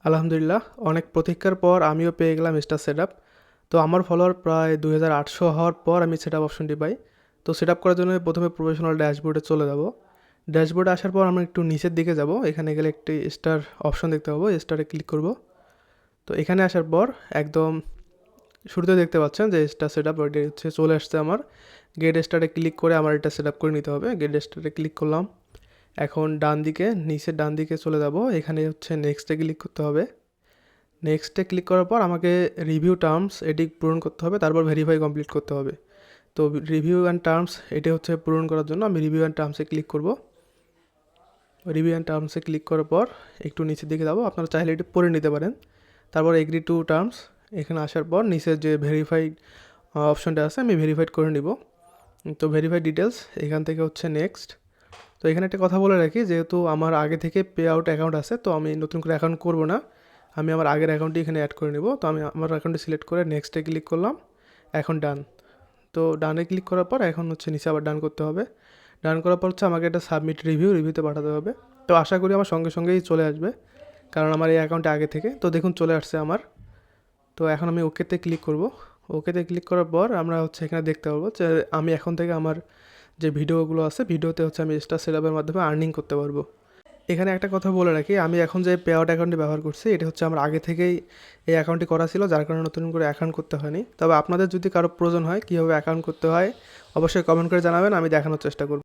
আলহামদুলিল্লাহ, অনেক প্রতীক্ষার পর আমিও পেয়ে গেলাম স্টার সেটআপ। তো আমার ফলোয়ার প্রায় 2800 হওয়ার পর আমি সেটআপ অপশনটি পাই। তো সেটআপ করার জন্য প্রথমে প্রফেশনাল ড্যাশবোর্ডে চলে যাব। ড্যাশবোর্ডে আসার পর আমরা একটু নিচের দিকে যাব, এখানে গেলে একটি স্টার অপশন দেখতে পাবো, স্টারে ক্লিক করব। তো এখানে আসার পর একদম শুরুতে দেখতে পাচ্ছেন যে স্টার সেটআপ ওইটা হচ্ছে চলে আসছে আমার। গেট স্টারে ক্লিক করে আমার এটা সেটআপ করে নিতে হবে। গেট স্টারে ক্লিক করলাম। এখন ডান দিকে, নিচের ডান দিকে চলে যাব, এখানে হচ্ছে নেক্সটে ক্লিক করতে হবে। নেক্সটে ক্লিক করার পর আমাকে রিভিউ টার্মস এটি পূরণ করতে হবে, তারপর ভেরিফাই কমপ্লিট করতে হবে। তো রিভিউ অ্যান্ড টার্মস এটি হচ্ছে পূরণ করার জন্য আমি রিভিউ অ্যান্ড টার্মসে ক্লিক করব। রিভিউ অ্যান্ড টার্মসে ক্লিক করার পর একটু নিচের দিকে যাবো, আপনারা চাইলে এটি পড়ে নিতে পারেন। তারপর এগ্রি টু টার্মস, এখানে আসার পর নিচের যে ভেরিফাইড অপশনটা আছে আমি ভেরিফাইড করে নিব। তো ভেরিফাইড ডিটেলস, এখান থেকে হচ্ছে নেক্সট। তো এখানে একটা কথা বলে রাখি, যেহেতু আমার আগে থেকে পে আউট অ্যাকাউন্ট আছে, তো আমি নতুন করে অ্যাকাউন্ট করব না, আমি আমার আগের অ্যাকাউন্টটি এখানে অ্যাড করে নেব। তো আমি আমার অ্যাকাউন্টটি সিলেক্ট করে নেক্সটে ক্লিক করলাম। এখন ডান। তো ডানে ক্লিক করার পর এখন হচ্ছে নিচে আবার ডান করতে হবে। ডান করার পর হচ্ছে আমাকে একটা সাবমিট রিভিউতে পাঠাতে হবে। তো আশা করি আমার সঙ্গে সঙ্গেই চলে আসবে, কারণ আমার এই অ্যাকাউন্টে আগে থেকে। তো দেখুন চলে আসছে আমার। তো এখন আমি ওকেতে ক্লিক করব। ওকেতে ক্লিক করার পর আমরা হচ্ছে এখানে দেখতে পাবো যে আমি এখন থেকে আমার যে ভিডিওগুলো আছে, ভিডিওতে হচ্ছে আমি স্টার সেটআপের মাধ্যমে আর্নিং করতে পারবো। এখানে একটা কথা বলে রাখি, আমি এখন যে পে আউট অ্যাকাউন্টটি ব্যবহার করছি, এটা হচ্ছে আমার আগে থেকেই এই অ্যাকাউন্টটি করা ছিল, যার কারণে নতুন করে অ্যাকাউন্ট করতে হয়নি। তবে আপনাদের যদি কারো প্রয়োজন হয় কীভাবে অ্যাকাউন্ট করতে হয়, অবশ্যই কমেন্ট করে জানাবেন, আমি দেখানোর চেষ্টা করব।